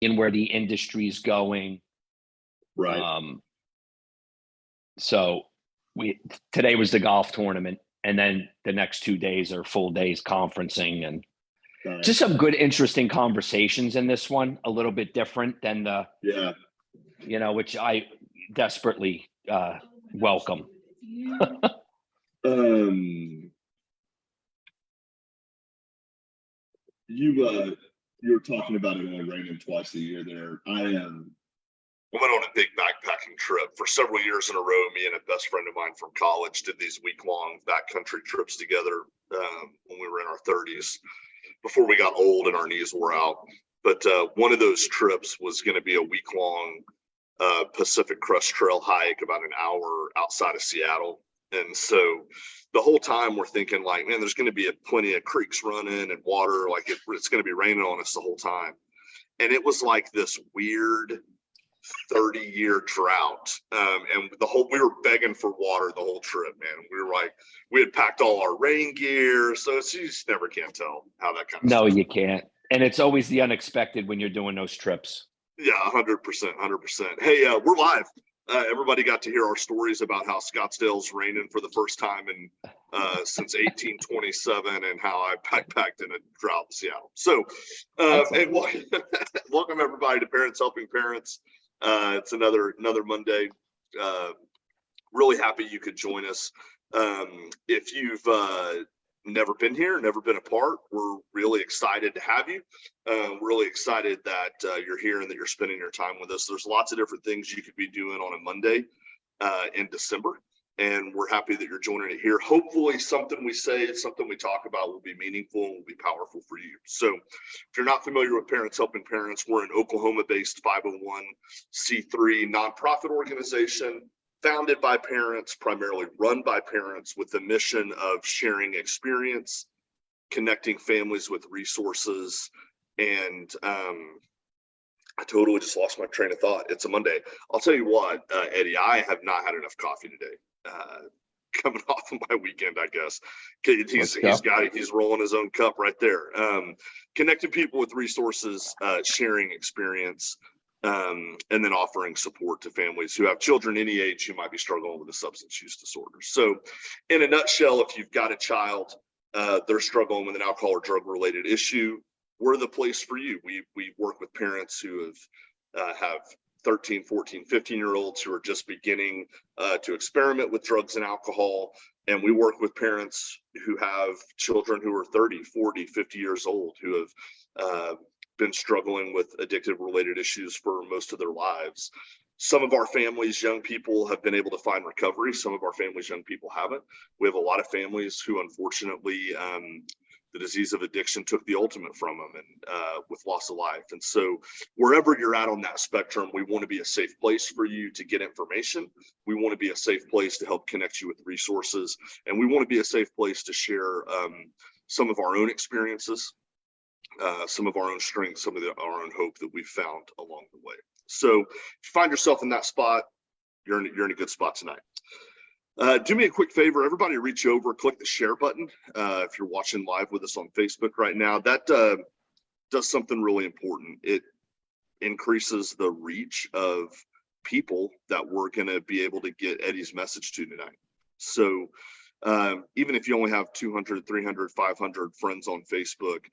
and where the industry's going. Right. So today was the golf tournament, and then the next 2 days are full days conferencing, and just some good, interesting conversations in this one. A little bit different than which I desperately welcome. You were talking about it only raining twice a year there. I went on a big backpacking trip for several years in a row. Me and a best friend of mine from college did these week-long backcountry trips together when we were in our 30s, before we got old and our knees wore out. But one of those trips was going to be a week-long Pacific Crest Trail hike, about an hour outside of Seattle. And so the whole time we're thinking like, man, there's going to be plenty of creeks running and water. Like it's going to be raining on us the whole time. And it was like this weird 30-year drought. And we were begging for water the whole trip, man. We were like, we had packed all our rain gear. So you just never can tell how that kind of stuff. No, you can't. And it's always the unexpected when you're doing those trips. Yeah, 100%, 100%. Hey, we're live. Everybody got to hear our stories about how Scottsdale's raining for the first time since 1827, and how I backpacked in a drought in Seattle. So, hey, welcome everybody to Parents Helping Parents. It's another Monday. Really happy you could join us. If you've never been here, never been a part, we're really excited to have you. Really excited that you're here and that you're spending your time with us. There's lots of different things you could be doing on a Monday in December, and we're happy that you're joining it here. Hopefully something we say, something we talk about will be meaningful and will be powerful for you. So if you're not familiar with Parents Helping Parents, we're an Oklahoma-based 501c3 nonprofit organization, founded by parents, primarily run by parents, with the mission of sharing experience, connecting families with resources. And I totally just lost my train of thought. It's a Monday. I'll tell you what, Eddie, I have not had enough coffee today. Coming off of my weekend, I guess. He's rolling his own cup right there. Connecting people with resources, sharing experience, and then offering support to families who have children any age who might be struggling with a substance use disorder. So in a nutshell, if you've got a child, they're struggling with an alcohol or drug related issue, we're the place for you. We work with parents who have 13, 14, 15-year-olds who are just beginning to experiment with drugs and alcohol. And we work with parents who have children who are 30, 40, 50 years old, who have been struggling with addictive related issues for most of their lives. Some of our families, young people, have been able to find recovery. Some of our families, young people, haven't. We have a lot of families who, unfortunately, the disease of addiction took the ultimate from them, and with loss of life. And so wherever you're at on that spectrum, we want to be a safe place for you to get information. We want to be a safe place to help connect you with resources. And we want to be a safe place to share some of our own experiences, some of our own strengths, some of our own hope that we've found along the way. So if you find yourself in that spot, you're in a good spot tonight. Do me a quick favor, everybody reach over, click the share button. If you're watching live with us on Facebook right now, that does something really important. It increases the reach of people that we're going to be able to get Eddie's message to tonight. So even if you only have 200, 300, 500 friends on Facebook,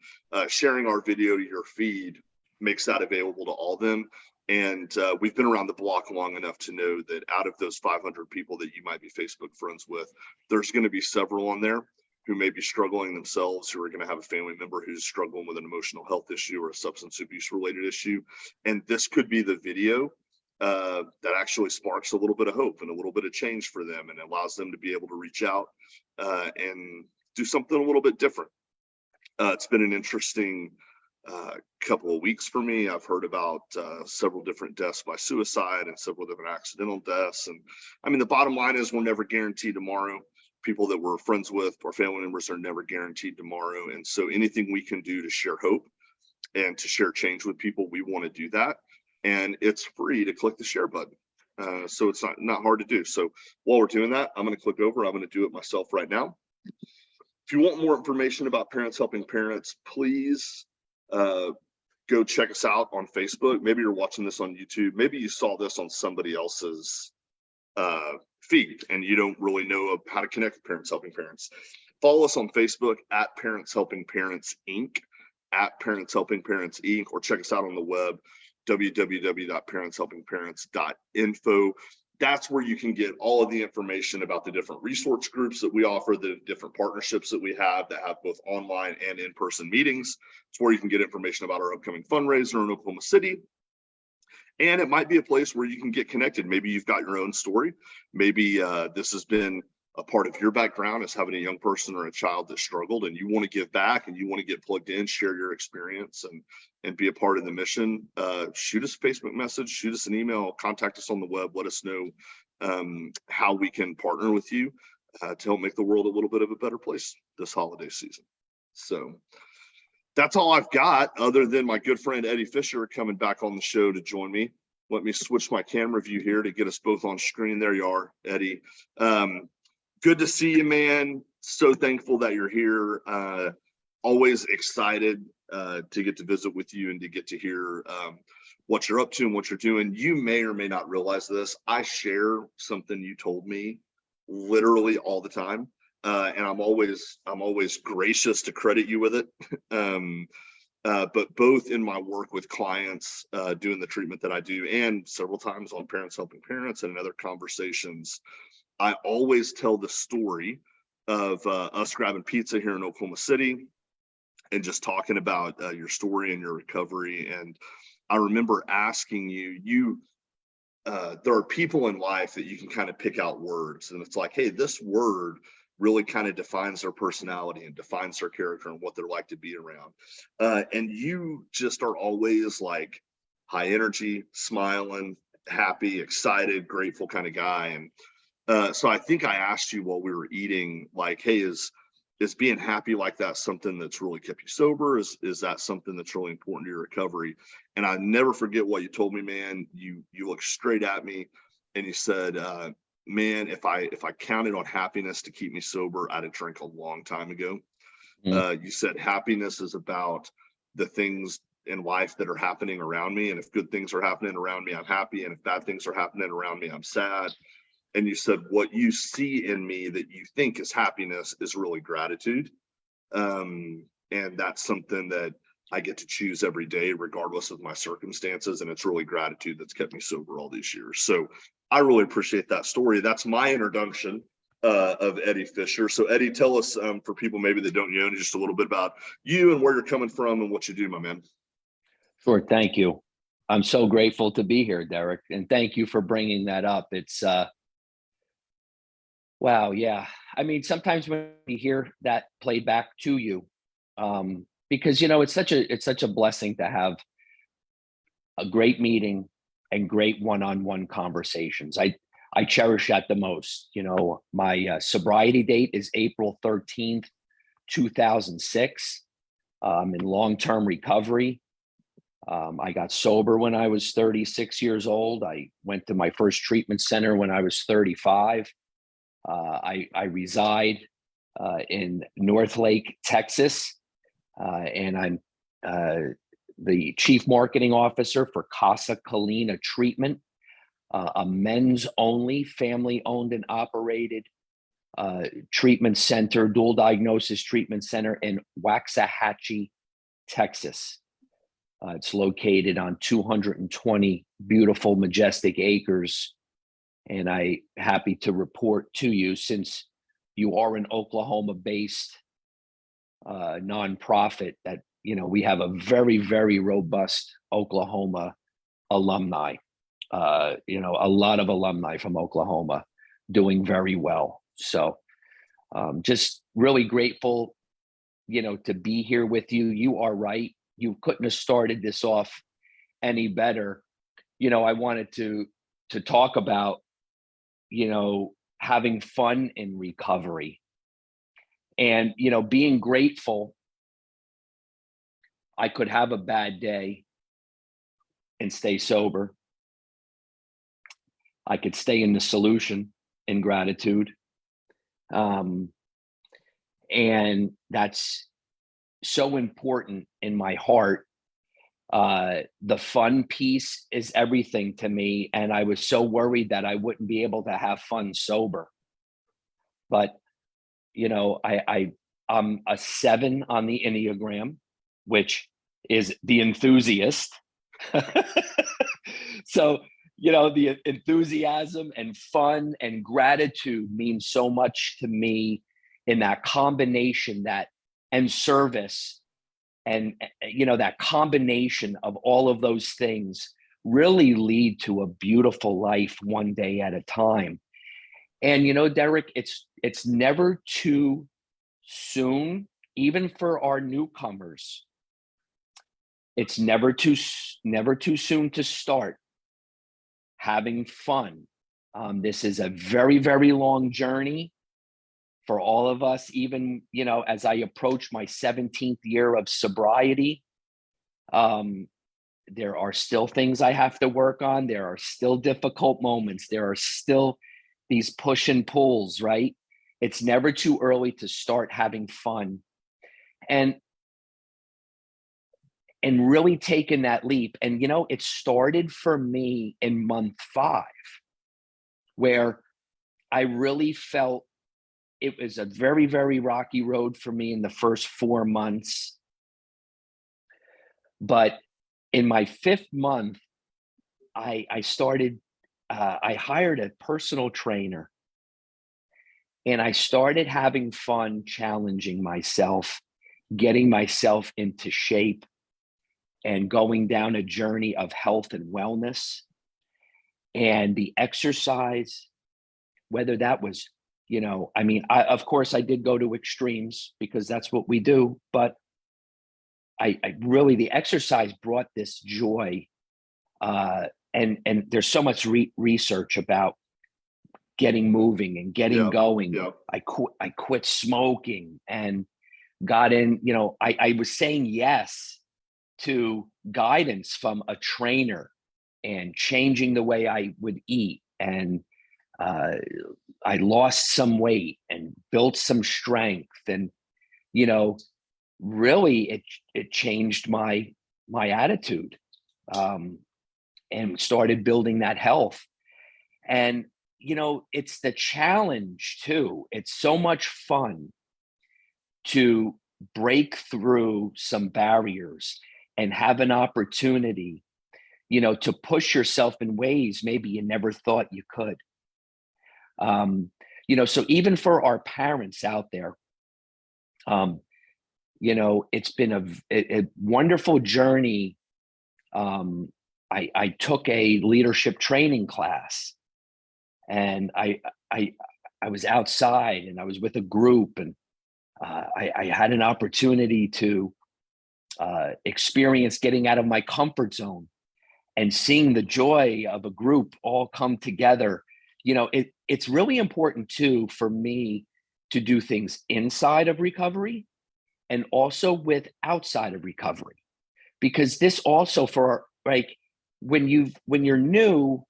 sharing our video to your feed makes that available to all of them. And we've been around the block long enough to know that out of those 500 people that you might be Facebook friends with, there's going to be several on there who may be struggling themselves, who are going to have a family member who's struggling with an emotional health issue or a substance abuse related issue. And this could be the video that actually sparks a little bit of hope and a little bit of change for them, and allows them to be able to reach out and do something a little bit different. It's been an interesting couple of weeks for me. I've heard about several different deaths by suicide and several different accidental deaths. And I mean, the bottom line is we're never guaranteed tomorrow. People that we're friends with or family members are never guaranteed tomorrow. And so anything we can do to share hope and to share change with people, we want to do that. And it's free to click the share button. So it's not hard to do. So while we're doing that, I'm going to click over. I'm going to do it myself right now. If you want more information about Parents Helping Parents, please go check us out on Facebook. Maybe you're watching this on YouTube. Maybe you saw this on somebody else's feed and you don't really know how to connect with Parents Helping Parents. Follow us on Facebook at Parents Helping Parents Inc., at Parents Helping Parents Inc., or check us out on the web, www.parentshelpingparents.info. That's where you can get all of the information about the different resource groups that we offer, the different partnerships that we have that have both online and in-person meetings. It's where you can get information about our upcoming fundraiser in Oklahoma City. And it might be a place where you can get connected. Maybe you've got your own story. Maybe this has been a part of your background as having a young person or a child that struggled, and you want to give back and you want to get plugged in, share your experience and be a part of the mission. Shoot us a Facebook message, shoot us an email, contact us on the web, let us know how we can partner with you to help make the world a little bit of a better place this holiday season. So that's all I've got, other than my good friend Eddie Fischer coming back on the show to join me. Let me switch my camera view here to get us both on screen. There you are, Eddie. Good to see you, man. So thankful that you're here. Always excited to get to visit with you and to get to hear what you're up to and what you're doing. You may or may not realize this. I share something you told me literally all the time. And I'm always gracious to credit you with it. But both in my work with clients, doing the treatment that I do, and several times on Parents Helping Parents and in other conversations, I always tell the story of us grabbing pizza here in Oklahoma City and just talking about your story and your recovery. And I remember asking you, there are people in life that you can kind of pick out words, and it's like, hey, this word really kind of defines their personality and defines their character and what they're like to be around. And you just are always like high energy, smiling, happy, excited, grateful kind of guy. And so I think I asked you while we were eating, like, hey, is being happy like that something that's really kept you sober? Is that something that's really important to your recovery? And I never forget what you told me, man. You looked straight at me and you said, man, if I counted on happiness to keep me sober, I'd have drank a long time ago. You said happiness is about the things in life that are happening around me. And if good things are happening around me, I'm happy. And if bad things are happening around me, I'm sad. And you said, what you see in me that you think is happiness is really gratitude. And that's something that I get to choose every day, regardless of my circumstances. And it's really gratitude that's kept me sober all these years. So I really appreciate that story. That's my introduction of Eddie Fischer. So Eddie, tell us, for people maybe that don't know, just a little bit about you and where you're coming from and what you do, my man. Sure. Thank you. I'm so grateful to be here, Derek. And thank you for bringing that up. It's, wow. Yeah. I mean, sometimes when you hear that played back to you, because, it's such a blessing to have a great meeting and great one-on-one conversations. I cherish that the most. My sobriety date is April 13th, 2006. I'm in long-term recovery. I got sober when I was 36 years old. I went to my first treatment center when I was 35. I reside in Northlake, Texas, and I'm the chief marketing officer for Casa Colina Treatment, a men's only, family owned and operated treatment center, dual diagnosis treatment center in Waxahachie, Texas. It's located on 220 beautiful, majestic acres. And I'm happy to report to you, since you are an Oklahoma-based nonprofit, that we have a very, very robust Oklahoma alumni. A lot of alumni from Oklahoma doing very well. So just really grateful, to be here with you. You are right. You couldn't have started this off any better. I wanted to talk about, having fun in recovery and, being grateful. I could have a bad day and stay sober. I could stay in the solution in gratitude. And that's so important in my heart. The fun piece is everything to me. And I was so worried that I wouldn't be able to have fun sober. But, you know, I'm a 7 on the Enneagram, which is the enthusiast. So, you know, the enthusiasm and fun and gratitude means so much to me in that combination, that and service, and you know, that combination of all of those things really lead to a beautiful life one day at a time. And you know, Derek, it's never too soon, even for our newcomers. It's never too soon to start having fun. This is a very, very long journey for all of us. Even, you know, as I approach my 17th year of sobriety, um, there are still things I have to work on. There are still difficult moments. There are still these push and pulls, right? It's never too early to start having fun. And really taking that leap. And you know, it started for me in month 5, where I really felt it was a very, very rocky road for me in the first 4 months. But in my 5th month, I started, I hired a personal trainer, and I started having fun challenging myself, getting myself into shape, and going down a journey of health and wellness. And the exercise, whether that was, you know, I mean, of course I did go to extremes because that's what we do, but I really, the exercise brought this joy. And there's so much research about getting moving and getting going. I quit smoking and got in, you know, I was saying yes to guidance from a trainer and changing the way I would eat. And uh, I lost some weight and built some strength. And, you know, really it changed my attitude, and started building that health. And, you know, it's the challenge too. It's so much fun to break through some barriers and have an opportunity, you know, to push yourself in ways maybe you never thought you could. Um, you know, so even for our parents out there, um, you know, it's been a wonderful journey. I took a leadership training class, and I I was outside and I was with a group, and I had an opportunity to experience getting out of my comfort zone and seeing the joy of a group all come together. You know, it's really important too for me to do things inside of recovery and also with outside of recovery, because this also, for like, when you're new,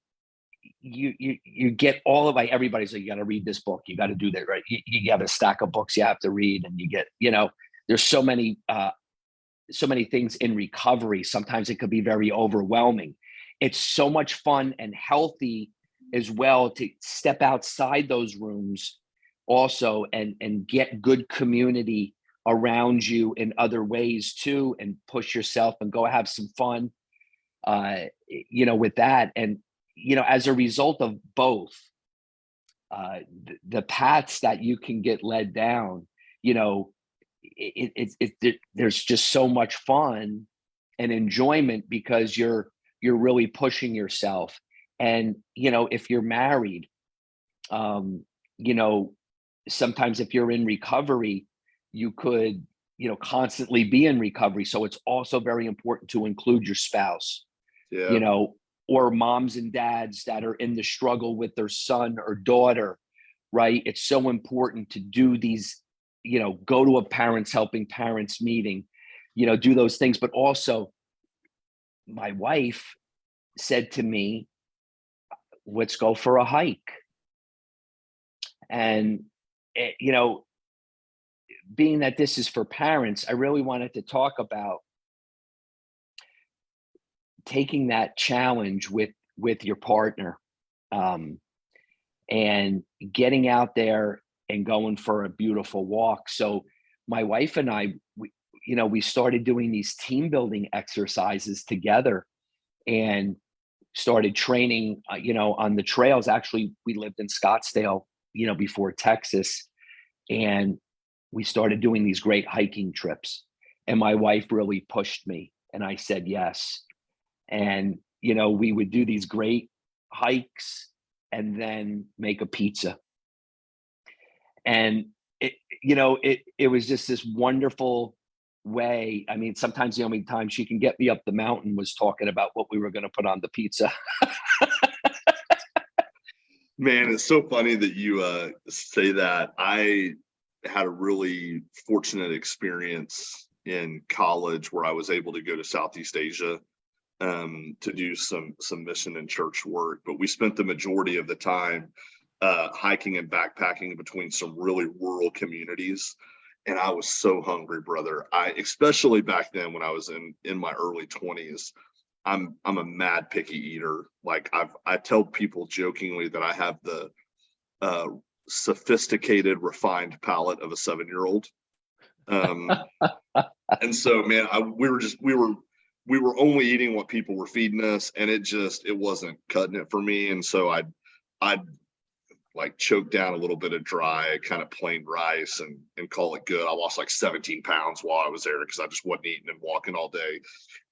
you get all of, like, everybody's like, you got to read this book, you got to do that, right? You have a stack of books you have to read, and you get, you know, there's so many things in recovery. Sometimes it could be very overwhelming. It's so much fun and healthy as well to step outside those rooms also, and get good community around you in other ways too, and push yourself and go have some fun, you know, with that. And, you know, as a result of both, the paths that you can get led down, you know, there's just so much fun and enjoyment because you're really pushing yourself. And, you know, if you're married, you know, sometimes if you're in recovery, you could, you know, constantly be in recovery. So it's also very important to include your spouse, you Yeah. know, or moms and dads that are in the struggle with their son or daughter, right? It's so important to do these, you know, go to a parents helping parents meeting, you know, do those things. But also, my wife said to me, let's go for a hike. And, you know, being that this is for parents, I really wanted to talk about taking that challenge with your partner, and getting out there and going for a beautiful walk. So my wife and I, we started doing these team building exercises together, and started training, on the trails. Actually, we lived in Scottsdale, before Texas, and we started doing these great hiking trips. And my wife really pushed me, and I said yes. And we would do these great hikes and then make a pizza. And it was just this wonderful way. I mean, sometimes the only time she can get me up the mountain was talking about what we were going to put on the pizza. Man, it's so funny that you say that. I had a really fortunate experience in college where I was able to go to Southeast Asia to do some mission and church work. But we spent the majority of the time hiking and backpacking between some really rural communities. And I was so hungry, brother. Especially back then when I was in my early 20s, I'm a mad picky eater. Like I tell people jokingly that I have the sophisticated, refined palate of a 7-year-old. And so, man, we were only eating what people were feeding us, and it wasn't cutting it for me. And so I'd like choke down a little bit of dry, kind of plain rice and call it good. I lost like 17 pounds while I was there because I just wasn't eating and walking all day.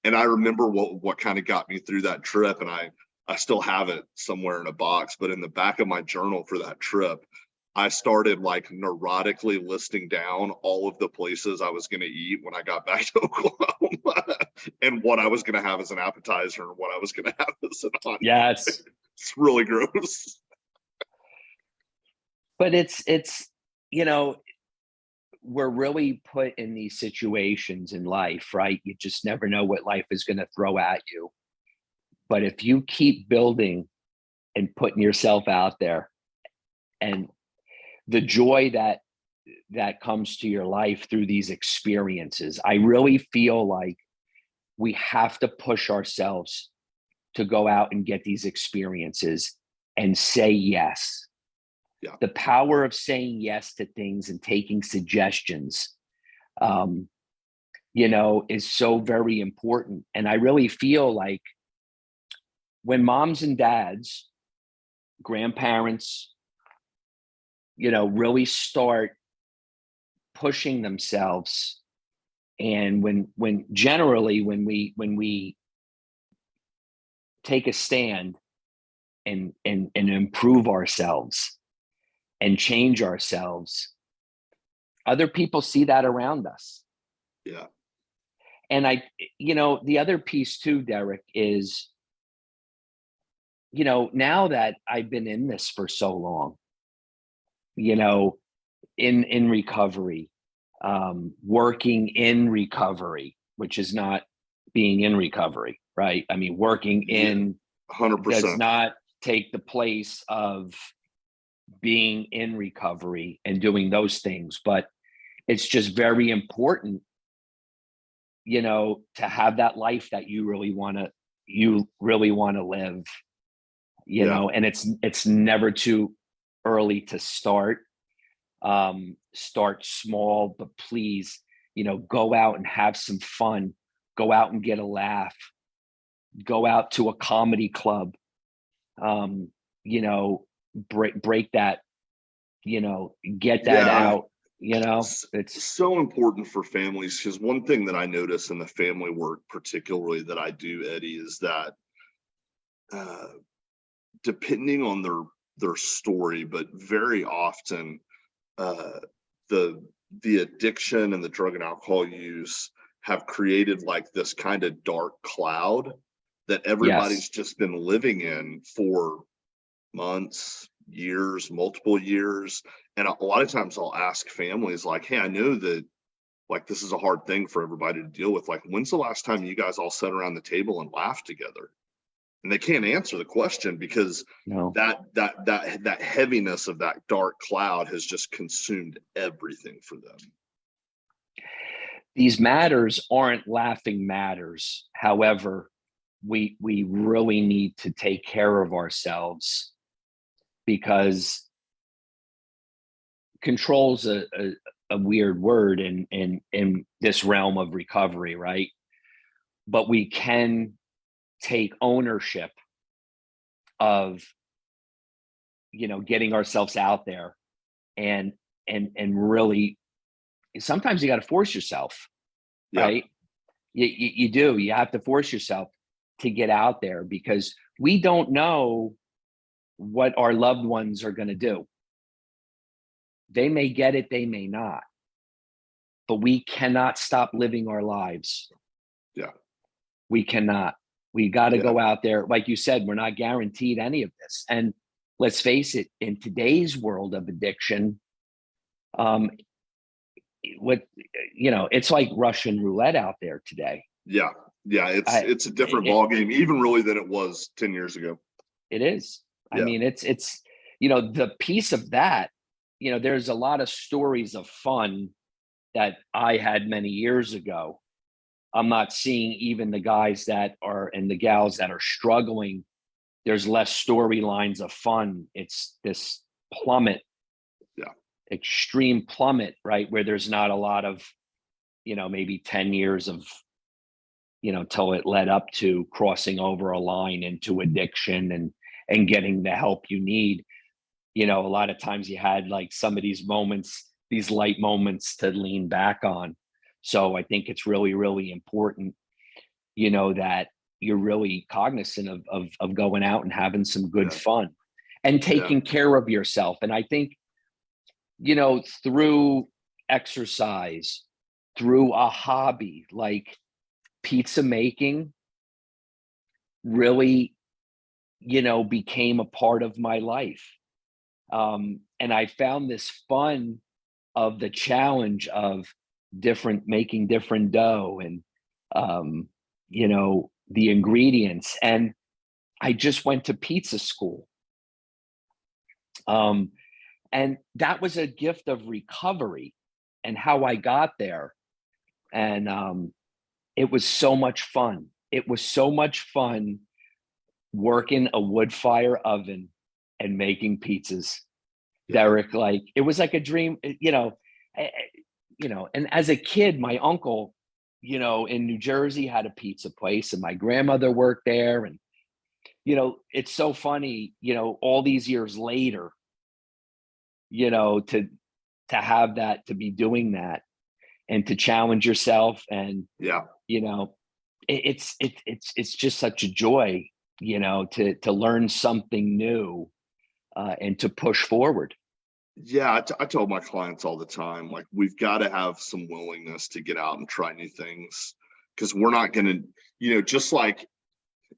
And I remember what kind of got me through that trip. And I still have it somewhere in a box, but in the back of my journal for that trip, I started like neurotically listing down all of the places I was going to eat when I got back to Oklahoma and what I was going to have as an appetizer and what I was going to have as an entree. Yes. It's really gross. But it's we're really put in these situations in life, right? You just never know what life is going to throw at you. But if you keep building and putting yourself out there, and the joy that comes to your life through these experiences, I really feel like we have to push ourselves to go out and get these experiences and say yes. Yeah. The power of saying yes to things and taking suggestions, is so very important. And I really feel like when moms and dads, grandparents, really start pushing themselves, and when we take a stand and improve ourselves and change ourselves, other people see that around us. Yeah. And the other piece too, Derek, is, now that I've been in this for so long, in recovery, working in recovery, which is not being in recovery, right? I mean, working in 100% does not take the place of being in recovery and doing those things, but it's just very important, to have that life that you really want to live, and it's never too early to start. Start small, but please, go out and have some fun, go out and get a laugh, go out to a comedy club, break that, get that out, it's so important for families, because one thing that I notice in the family work, particularly that I do, Eddie, is that depending on their story, but very often the addiction and the drug and alcohol use have created like this kind of dark cloud that everybody's just been living in for months, years, multiple years. And a lot of times I'll ask families like, hey, I know that like this is a hard thing for everybody to deal with. Like, when's the last time you guys all sat around the table and laughed together? And they can't answer the question because that heaviness of that dark cloud has just consumed everything for them. These matters aren't laughing matters. However, we really need to take care of ourselves, because control's a weird word in this realm of recovery, right? But we can take ownership of, getting ourselves out there, and really, sometimes you got to force yourself, Yeah. right? You do. You have to force yourself to get out there, because we don't know what our loved ones are going to do. They may get it, they may not, but we cannot stop living our lives. Yeah. We cannot. We got to Yeah. go out there. Like you said, we're not guaranteed any of this. And let's face it, in today's world of addiction, it's like Russian roulette out there today. Yeah. Yeah. It's a different ball game, even really than it was 10 years ago. It is. Yeah. I mean, it's the piece of that, there's a lot of stories of fun that I had many years ago. I'm not seeing even the guys that are, and the gals that are struggling. There's less storylines of fun. It's this plummet. Yeah. Extreme plummet, right? Where there's not a lot of, maybe 10 years of, till it led up to crossing over a line into addiction and getting the help you need. A lot of times you had like some of these moments, these light moments to lean back on. So I think it's really, really important, that you're really cognizant of going out and having some good fun and taking care of yourself. And I think, through exercise, through a hobby like pizza making, really, became a part of my life. And I found this fun of the challenge of making different dough and, the ingredients. And I just went to pizza school. And that was a gift of recovery and how I got there. And it was so much fun. It was so much fun working a wood fire oven and making pizzas. Derek, like it was like a dream, and as a kid, my uncle, in New Jersey had a pizza place, and my grandmother worked there. And, it's so funny, all these years later, to have that, to be doing that and to challenge yourself. And, it's just such a joy, to learn something new and to push forward. Yeah, I tell my clients all the time, like, we've got to have some willingness to get out and try new things, because we're not going to, just like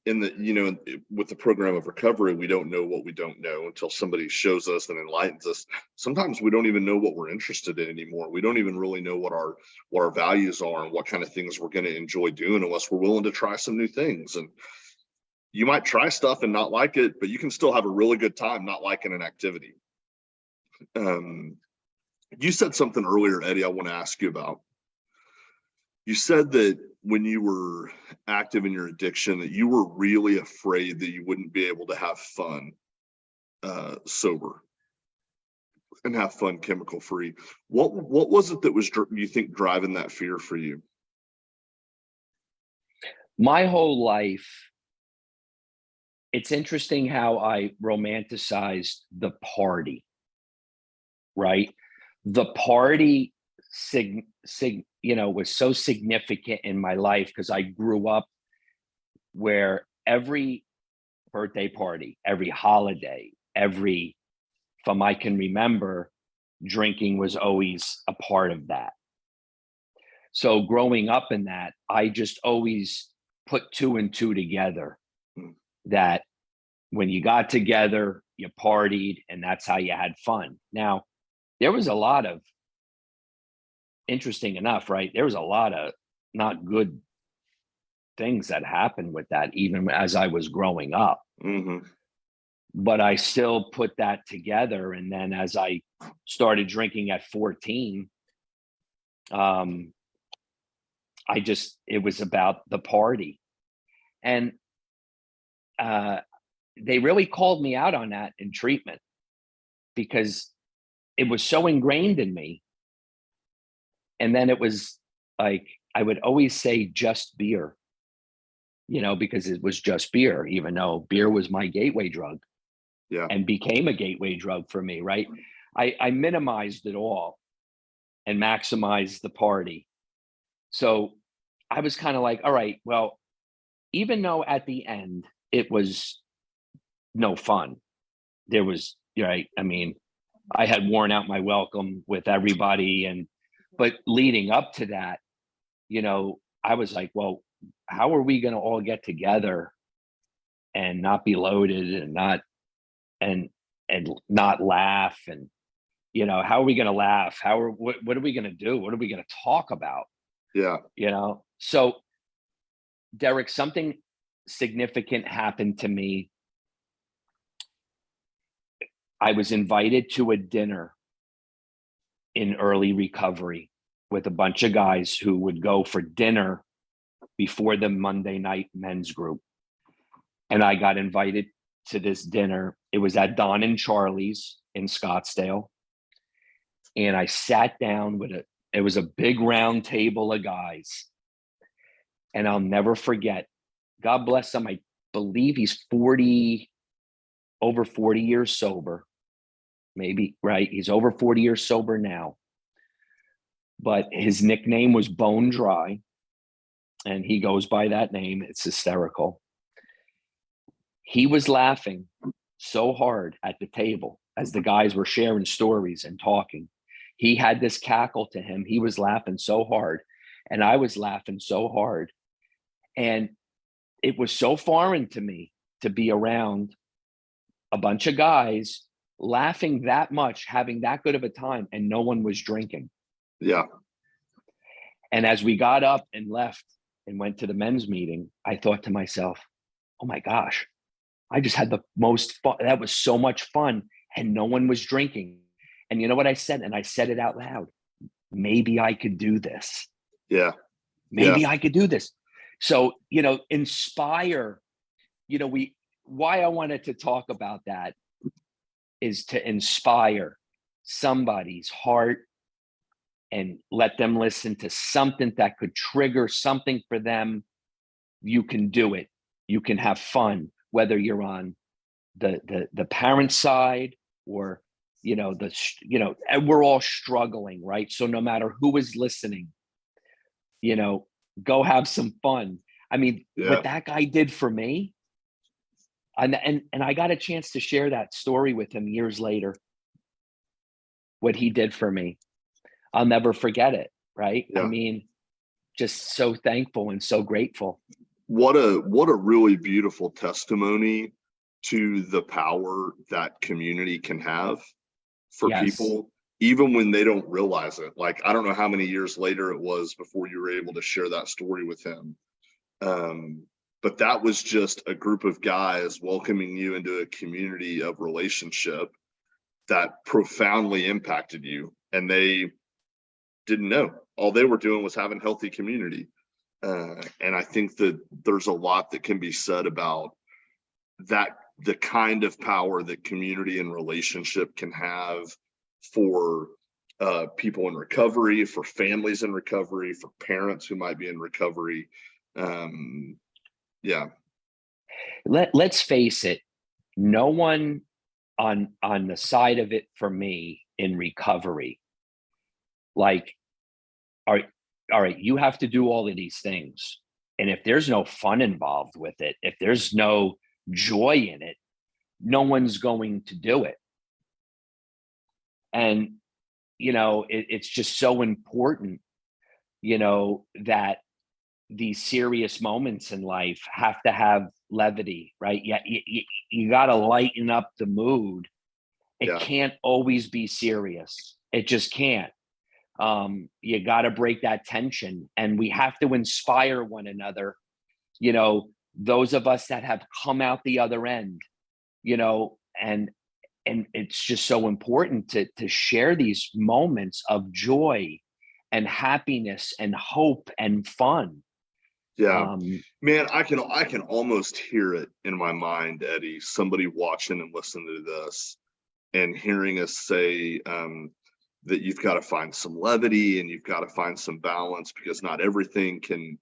with the program of recovery, we don't know what we don't know until somebody shows us and enlightens us. Sometimes we don't even know what we're interested in anymore. We don't even really know what our values are and what kind of things we're going to enjoy doing unless we're willing to try some new things. And you might try stuff and not like it, but you can still have a really good time not liking an activity. You said something earlier, Eddie, I want to ask you about. You said that when you were active in your addiction, that you were really afraid that you wouldn't be able to have fun sober and have fun chemical free. What was it that was, you think, driving that fear for you? My whole life, it's interesting how I romanticized the party, right? The party was so significant in my life because I grew up where every birthday party, every holiday, from I can remember, drinking was always a part of that. So growing up in that, I just always put two and two together, that when you got together, you partied, and that's how you had fun. Now, there was a lot of, interesting enough, right? There was a lot of not good things that happened with that, even as I was growing up. Mm-hmm. But I still put that together. And then as I started drinking at 14, it was about the party. And, they really called me out on that in treatment because it was so ingrained in me. And then it was like, I would always say just beer, because it was just beer, even though beer was my gateway drug. Yeah. And became a gateway drug for me, right? I minimized it all and maximized the party. So I was kind of like, all right, well, even though at the end it was no fun, there was, right? I mean, I had worn out my welcome with everybody, but leading up to that, I was like, well, how are we going to all get together and not be loaded and not laugh? And how are we going to laugh? What are we going to do? What are we going to talk about? Yeah. So Derek, something significant happened to me. I was invited to a dinner in early recovery with a bunch of guys who would go for dinner before the Monday night men's group. And I got invited to this dinner. It was at Don and Charlie's in Scottsdale. And I sat down it was a big round table of guys. And I'll never forget, God bless him, I believe he's over 40 years sober. Maybe, right? He's over 40 years sober now. But his nickname was Bone Dry. And he goes by that name. It's hysterical. He was laughing so hard at the table as the guys were sharing stories and talking. He had this cackle to him. He was laughing so hard. And I was laughing so hard. And it was so foreign to me to be around a bunch of guys laughing that much, having that good of a time, and no one was drinking. Yeah. And as we got up and left and went to the men's meeting, I thought to myself, oh my gosh, I just had the most fun. That was so much fun. And no one was drinking. And you know what I said? And I said it out loud. Maybe I could do this. Yeah. Maybe I could do this. So, inspire, why I wanted to talk about that is to inspire somebody's heart and let them listen to something that could trigger something for them. You can do it. You can have fun, whether you're on the parent side or, and we're all struggling, right? So no matter who is listening, go have some fun. I mean, what that guy did for me, and I got a chance to share that story with him years later, what he did for me. I'll never forget it, right? Yeah. I mean, just so thankful and so grateful. What a really beautiful testimony to the power that community can have for people, even when they don't realize it. Like, I don't know how many years later it was before you were able to share that story with him. But that was just a group of guys welcoming you into a community of relationship that profoundly impacted you. And they didn't know. All they were doing was having healthy community. And I think that there's a lot that can be said about that, the kind of power that community and relationship can have for people in recovery, for families in recovery, for parents who might be in recovery. Let's face it, no one on the side of it for me in recovery, like, all right, you have to do all of these things. And if there's no fun involved with it, if there's no joy in it, no one's going to do it. And, it's just so important, that these serious moments in life have to have levity, right? Yeah, you got to lighten up the mood. It can't always be serious. It just can't. You got to break that tension, and we have to inspire one another. Those of us that have come out the other end, and it's just so important to share these moments of joy and happiness and hope and fun. Yeah, man, I can almost hear it in my mind, Eddie, somebody watching and listening to this and hearing us say that you've got to find some levity and you've got to find some balance, because not everything can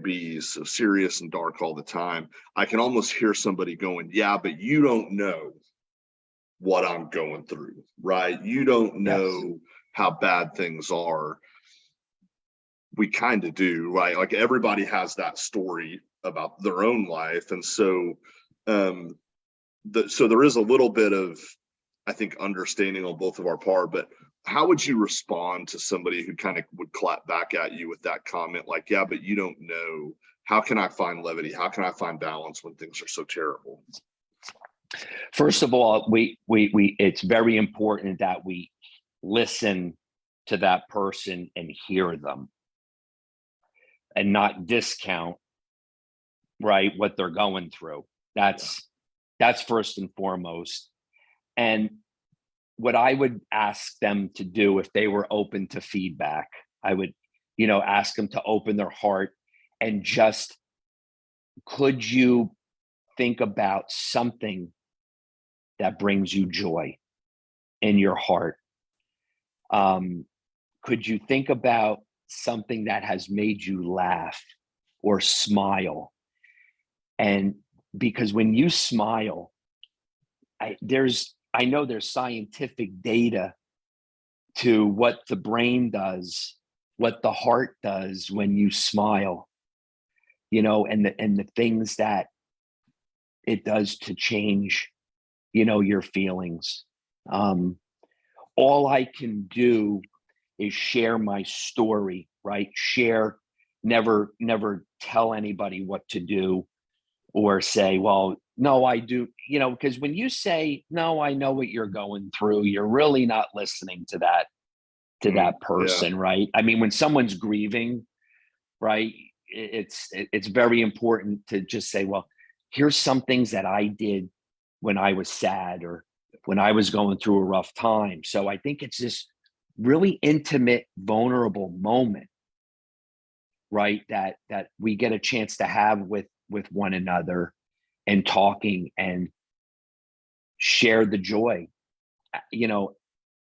be so serious and dark all the time. I can almost hear somebody going, yeah, but you don't know what I'm going through, right? You don't know how bad things are. We kind of do, right? Like everybody has that story about their own life. And so so there is a little bit of, I think, understanding on both of our part. But how would you respond to somebody who kind of would clap back at you with that comment, like, yeah, but you don't know? How can I find levity? How can I find balance when things are so terrible? First of all, we it's very important that we listen to that person and hear them and not discount, right, what they're going through. That's first and foremost. And what I would ask them to do if they were open to feedback, I would, ask them to open their heart and just, could you think about something that brings you joy in your heart? Could you think about something that has made you laugh or smile? And because when you smile, I know there's scientific data to what the brain does, what the heart does when you smile, and the things that it does to change, your feelings. All I can do is share my story, right? Never tell anybody what to do or say, well, no, I do, because when you say, no, I know what you're going through, you're really not listening to that person, right? I mean, when someone's grieving, right, it's very important to just say, well, here's some things that I did when I was sad or when I was going through a rough time. So I think it's this really intimate, vulnerable moment, right, that we get a chance to have with one another and talking and share the joy.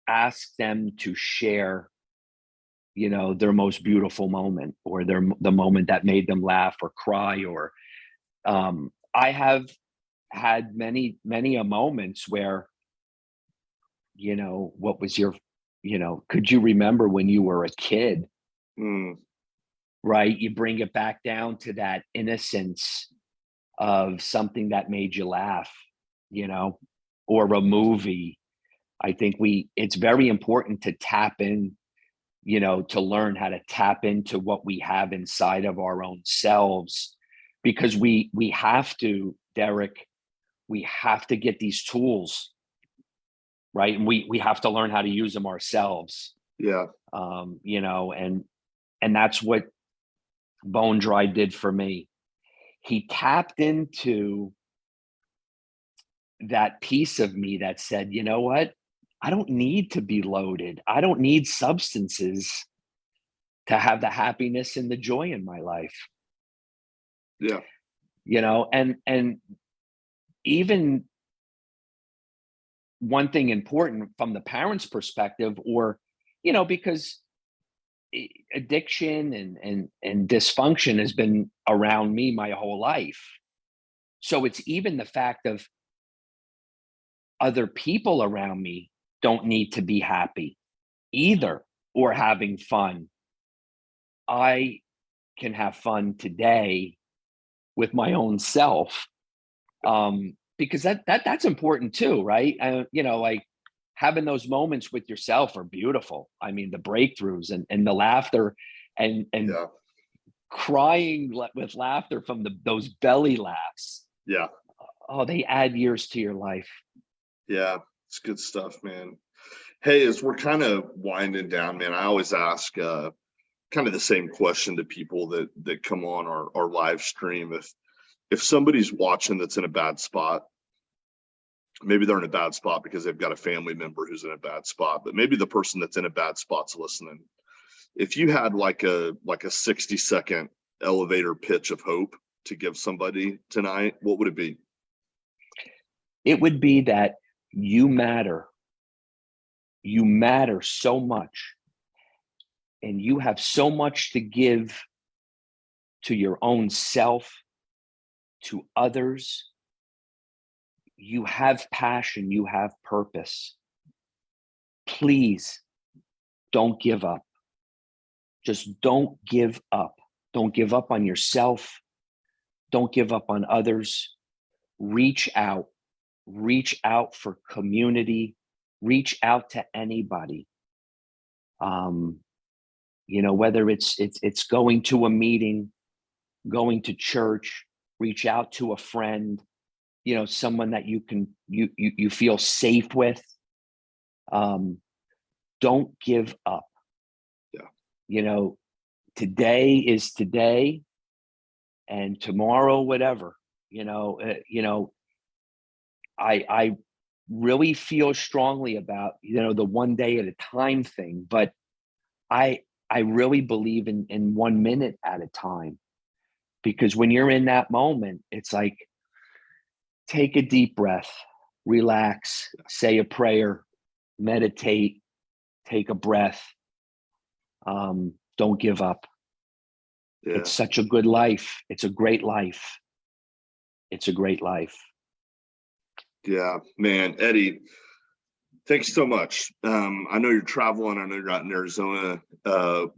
Ask them to share, their most beautiful moment or the moment that made them laugh or cry. Or I have had many a moments where, what was your, could you remember when you were a kid? Right? You bring it back down to that innocence of something that made you laugh, or a movie. I think it's very important to tap in, to learn how to tap into what we have inside of our own selves, because we have to, Derek, we have to get these tools, right? And we have to learn how to use them ourselves. Yeah. And that's what Bone Dry did for me. He tapped into that piece of me that said, you know what? I don't need to be loaded. I don't need substances to have the happiness and the joy in my life. Yeah. And even one thing important from the parents' perspective, or, because addiction and dysfunction has been around me my whole life. So it's even the fact of other people around me don't need to be happy either or having fun. I can have fun today with my own self, because that's important too, right? Like having those moments with yourself are beautiful. I mean, the breakthroughs and the laughter and crying with laughter from those belly laughs. Yeah. Oh, they add years to your life. Yeah, it's good stuff, man. Hey, as we're kind of winding down, man, I always ask kind of the same question to people that come on our live stream. If somebody's watching that's in a bad spot, maybe they're in a bad spot because they've got a family member who's in a bad spot, but maybe the person that's in a bad spot's listening. If you had like a 60-second elevator pitch of hope to give somebody tonight, what would it be? It would be that you matter. You matter so much, and you have so much to give to your own self, to others. You have passion, you have purpose. Please don't give up. Just don't give up. Don't give up on yourself. Don't give up on others. Reach out for community, reach out to anybody. Whether it's going to a meeting, going to church, reach out to a friend, someone that you feel safe with. Don't give up. Yeah. Today is today, and tomorrow, whatever. I really feel strongly about the one day at a time thing, but I really believe in 1 minute at a time, because when you're in that moment, it's like, take a deep breath, relax, say a prayer, meditate, take a breath. Don't give up. Yeah. It's such a good life. It's a great life. It's a great life. Yeah, man, Eddie, thanks so much. I know you're traveling. I know you're out in Arizona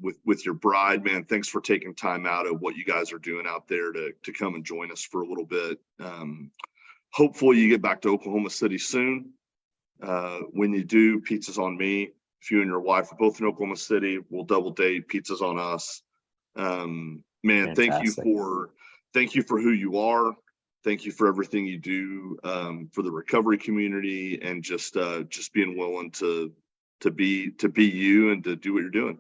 with your bride, man. Thanks for taking time out of what you guys are doing out there to come and join us for a little bit. Hopefully you get back to Oklahoma City soon. When you do, pizza's on me. If you and your wife are both in Oklahoma City, we'll double date. Pizza's on us. Man, Fantastic. thank you for who you are. Thank you for everything you do for the recovery community, and just being willing to be you and to do what you're doing.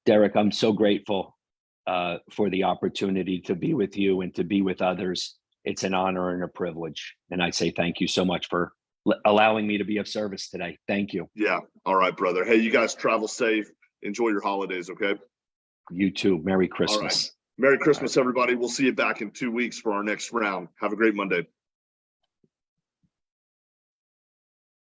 Derek, I'm so grateful for the opportunity to be with you and to be with others. It's an honor and a privilege. And I say thank you so much for allowing me to be of service today. Thank you. Yeah. All right, brother. Hey, you guys travel safe. Enjoy your holidays, okay? You too. Merry All right. Christmas. Merry Christmas, everybody. We'll see you back in 2 weeks for our next round. Have a great Monday.